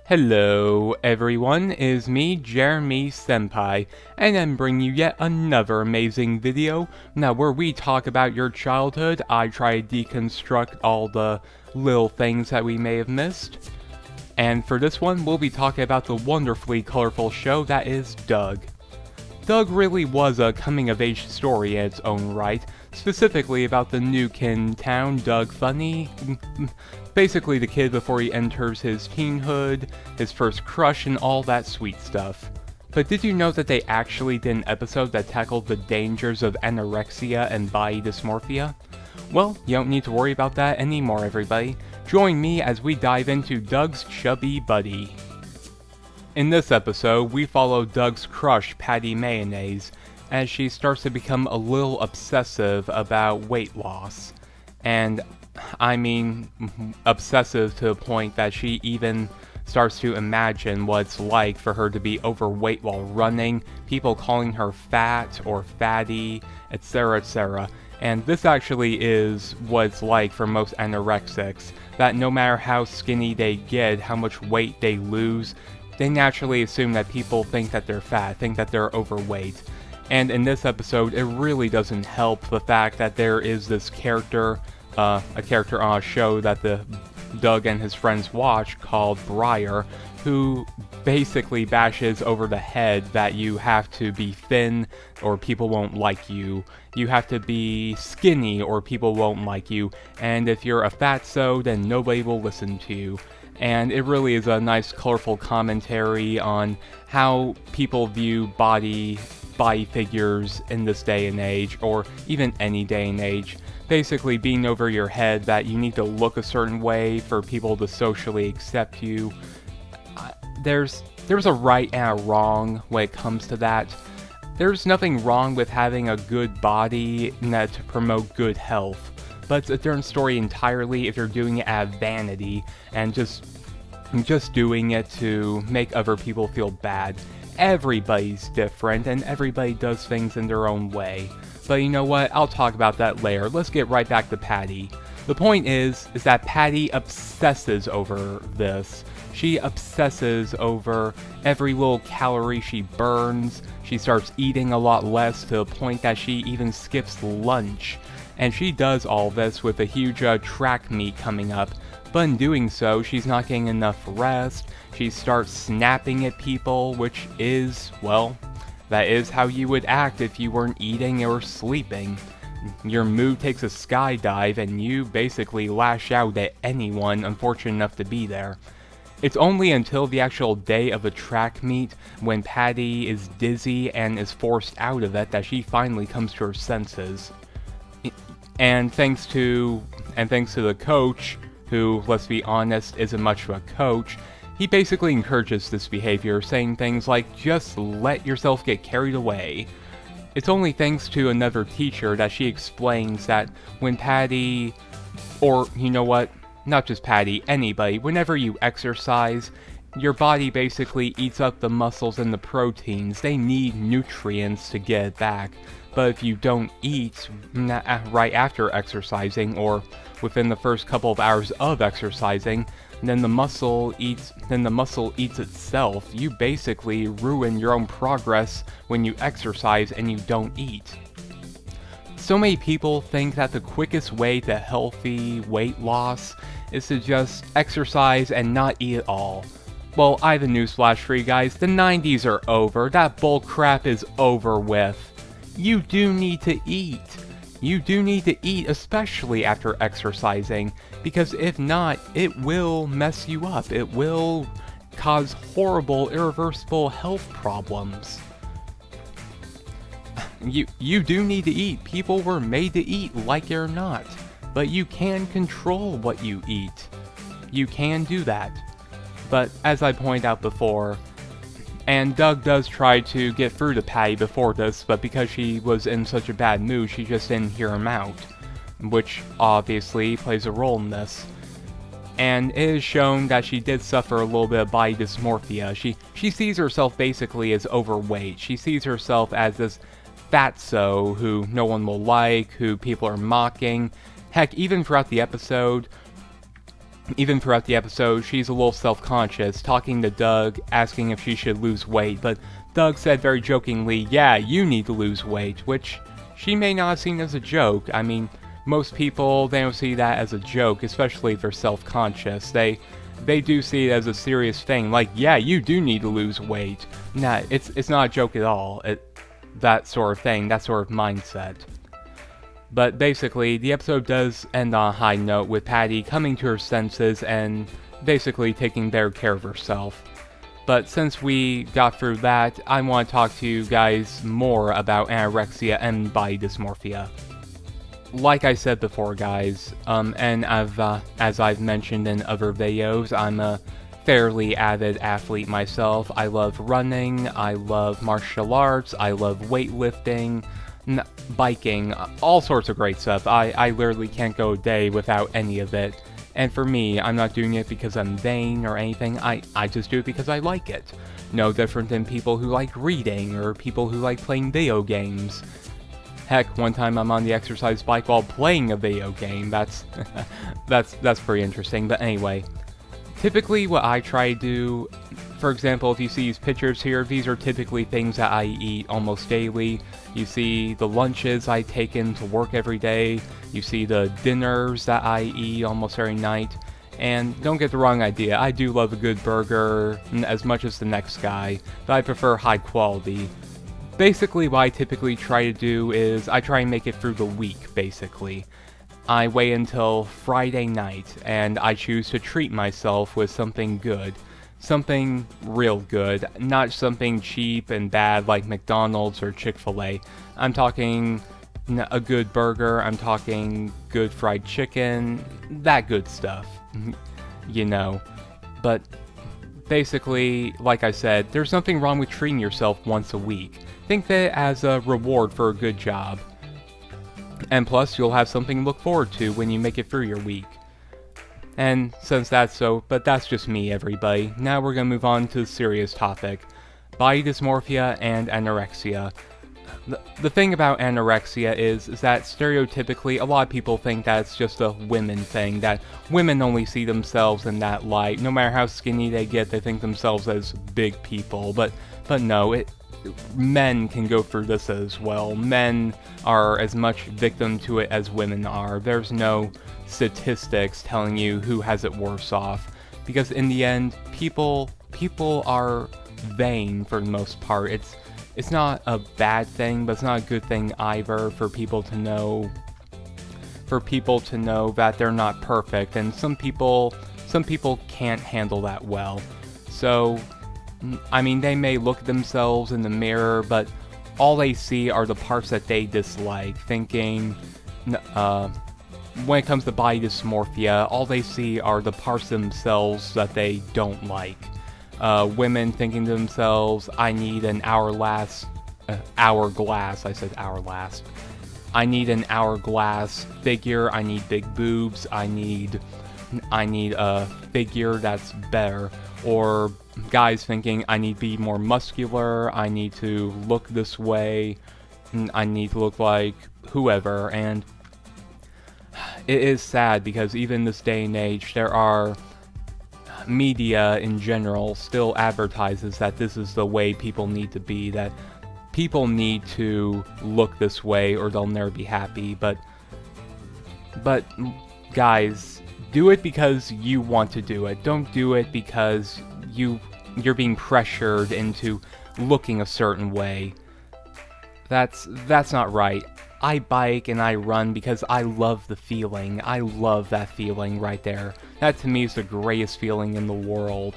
Hello everyone, it's me, Jeremy Senpai, and I'm bringing you yet another amazing video. Now where we talk about your childhood, I try to deconstruct all the little things that we may have missed. And for this one, we'll be talking about the wonderfully colorful show that is Doug. Doug really was a coming-of-age story in its own right, specifically about the new kid in town, Doug Funny. Basically the kid before he enters his teenhood, his first crush, and all that sweet stuff. But did you know that they actually did an episode that tackled the dangers of anorexia and body dysmorphia? Well, you don't need to worry about that anymore, everybody. Join me as we dive into Doug's chubby buddy. In this episode, we follow Doug's crush, Patty Mayonnaise, as she starts to become a little obsessive about weight loss. And I mean, obsessive to the point that she even starts to imagine what it's like for her to be overweight while running, people calling her fat or fatty, etc., etc. And this actually is what it's like for most anorexics, that no matter how skinny they get, how much weight they lose, they naturally assume that people think that they're fat, think that they're overweight. And in this episode, it really doesn't help the fact that there is this character, a character on a show that the Doug and his friends watch called Briar, who basically bashes over the head that you have to be thin or people won't like you. You have to be skinny or people won't like you. And if you're a fatso, then nobody will listen to you. And it really is a nice colorful commentary on how people view body figures in this day and age, or even any day and age. Basically being over your head that you need to look a certain way for people to socially accept you. There's a right and a wrong when it comes to that. There's nothing wrong with having a good body to promote good health. But it's a different story entirely if you're doing it out of vanity and just doing it to make other people feel bad. Everybody's different and everybody does things in their own way. But you know what? I'll talk about that later. Let's get right back to Patty. The point is that Patty obsesses over this. She obsesses over every little calorie she burns. She starts eating a lot less to the point that she even skips lunch. And she does all this with a huge track meet coming up, but in doing so, she's not getting enough rest. She starts snapping at people, which is, well, that is how you would act if you weren't eating or sleeping. Your mood takes a skydive and you basically lash out at anyone unfortunate enough to be there. It's only until the actual day of the track meet, when Patty is dizzy and is forced out of it, that she finally comes to her senses. And thanks to the coach, who, let's be honest, isn't much of a coach, he basically encourages this behavior, saying things like, just let yourself get carried away. It's only thanks to another teacher that she explains that when Patty, or you know what, not just Patty, anybody, whenever you exercise, your body basically eats up the muscles and the proteins. They need nutrients to get it back. But if you don't eat right after exercising or within the first couple of hours of exercising, then the muscle eats itself. You basically ruin your own progress when you exercise and you don't eat. So many people think that the quickest way to healthy weight loss is to just exercise and not eat at all. Well, I have a newsflash for you guys. The 90s are over. That bull crap is over with. You do need to eat. You do need to eat, especially after exercising, because if not, it will mess you up. It will cause horrible, irreversible health problems. You do need to eat. People were made to eat, like it or not. But you can control what you eat. You can do that. But as I pointed out before, and Doug does try to get through to Patty before this, but because she was in such a bad mood, she just didn't hear him out, which obviously plays a role in this. And it is shown that she did suffer a little bit of body dysmorphia. She sees herself basically as overweight. She sees herself as this fatso who no one will like, who people are mocking. Heck, even throughout the episode, even throughout the episode, she's a little self-conscious, talking to Doug, asking if she should lose weight, but Doug said very jokingly, yeah, you need to lose weight, which she may not have seen as a joke. I mean, most people, they don't see that as a joke, especially if they're self-conscious. They do see it as a serious thing, like, yeah, you do need to lose weight. Nah, it's not a joke at all, that sort of thing, that sort of mindset. But basically, the episode does end on a high note with Patty coming to her senses and basically taking better care of herself. But since we got through that, I want to talk to you guys more about anorexia and body dysmorphia. Like I said before, guys, and as I've mentioned in other videos, I'm a fairly avid athlete myself. I love running, I love martial arts, I love weightlifting, biking, all sorts of great stuff. I literally can't go a day without any of it. And for me, I'm not doing it because I'm vain or anything, I just do it because I like it. No different than people who like reading or people who like playing video games. Heck, one time I'm on the exercise bike while playing a video game. That's pretty interesting. But anyway, typically what I try to do, for example, if you see these pictures here, these are typically things that I eat almost daily. You see the lunches I take into work every day. You see the dinners that I eat almost every night. And don't get the wrong idea, I do love a good burger as much as the next guy, but I prefer high quality. Basically, what I typically try to do is I try and make it through the week, basically. I wait until Friday night, and I choose to treat myself with something good. Something real good, not something cheap and bad like McDonald's or Chick-fil-A. I'm talking a good burger, I'm talking good fried chicken, that good stuff, you know. But basically, like I said, there's nothing wrong with treating yourself once a week. Think of it as a reward for a good job. And plus, you'll have something to look forward to when you make it through your week. And since that's so, but that's just me, everybody. Now we're gonna move on to the serious topic. Body dysmorphia and anorexia. The thing about anorexia is that stereotypically, a lot of people think that it's just a women thing, that women only see themselves in that light. No matter how skinny they get, they think themselves as big people. But no, men can go through this as well. Men are as much victim to it as women are. There's no statistics telling you who has it worse off, because in the end, people are vain for the most part. It's not a bad thing, but it's not a good thing either for people to know that they're not perfect, and some people can't handle that well. So I mean, they may look at themselves in the mirror, but all they see are the parts that they dislike, thinking, when it comes to body dysmorphia, all they see are the parts themselves that they don't like. Women thinking to themselves, I need an hourglass, I said hourglass. I need an hourglass figure, I need big boobs, I need a figure that's better. Or guys thinking, I need to be more muscular, I need to look this way, I need to look like whoever. And it is sad because even in this day and age, there are media in general still advertises that this is the way people need to be, that people need to look this way or they'll never be happy. But guys, do it because you want to do it. Don't do it because you're being pressured into looking a certain way. That's not right. I bike and I run because I love the feeling. I love that feeling right there. That to me is the greatest feeling in the world.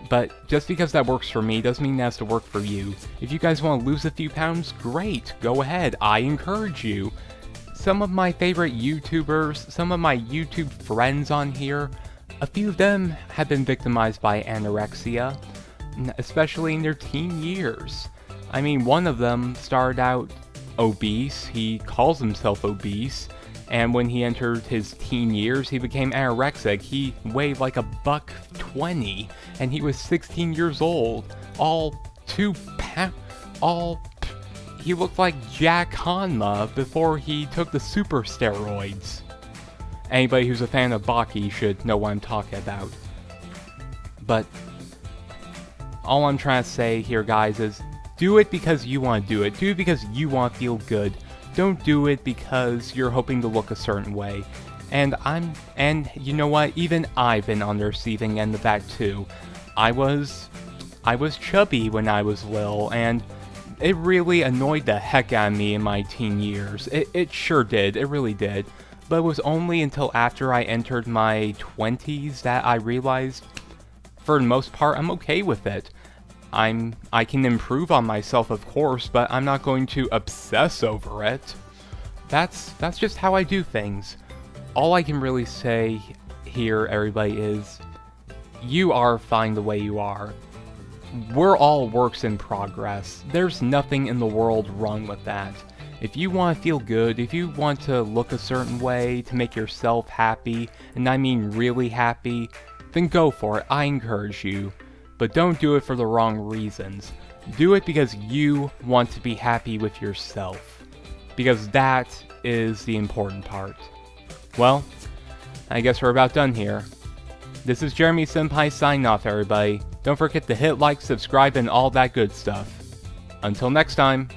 But just because that works for me doesn't mean it has to work for you. If you guys want to lose a few pounds, great. Go ahead. I encourage you. Some of my favorite YouTubers, some of my YouTube friends on here, a few of them have been victimized by anorexia, especially in their teen years. I mean, one of them started out obese, he calls himself obese, and when he entered his teen years, he became anorexic. He weighed like $120, and he was 16 years old, he looked like Jack Hanma before he took the super steroids. Anybody who's a fan of Baki should know what I'm talking about. But all I'm trying to say here, guys, is do it because you want to do it. Do it because you want to feel good. Don't do it because you're hoping to look a certain way. And you know what? Even I've been on the receiving end of that too. I was chubby when I was little, and it really annoyed the heck out of me in my teen years. It sure did. It really did. But it was only until after I entered my 20s that I realized, for the most part, I'm okay with it. I can improve on myself, of course, but I'm not going to obsess over it. That's just how I do things. All I can really say here, everybody, is you are fine the way you are. We're all works in progress. There's nothing in the world wrong with that. If you want to feel good, if you want to look a certain way to make yourself happy, and I mean really happy, then go for it. I encourage you. But don't do it for the wrong reasons. Do it because you want to be happy with yourself. Because that is the important part. Well, I guess we're about done here. This is Jeremy Senpai signing off, everybody. Don't forget to hit like, subscribe, and all that good stuff. Until next time.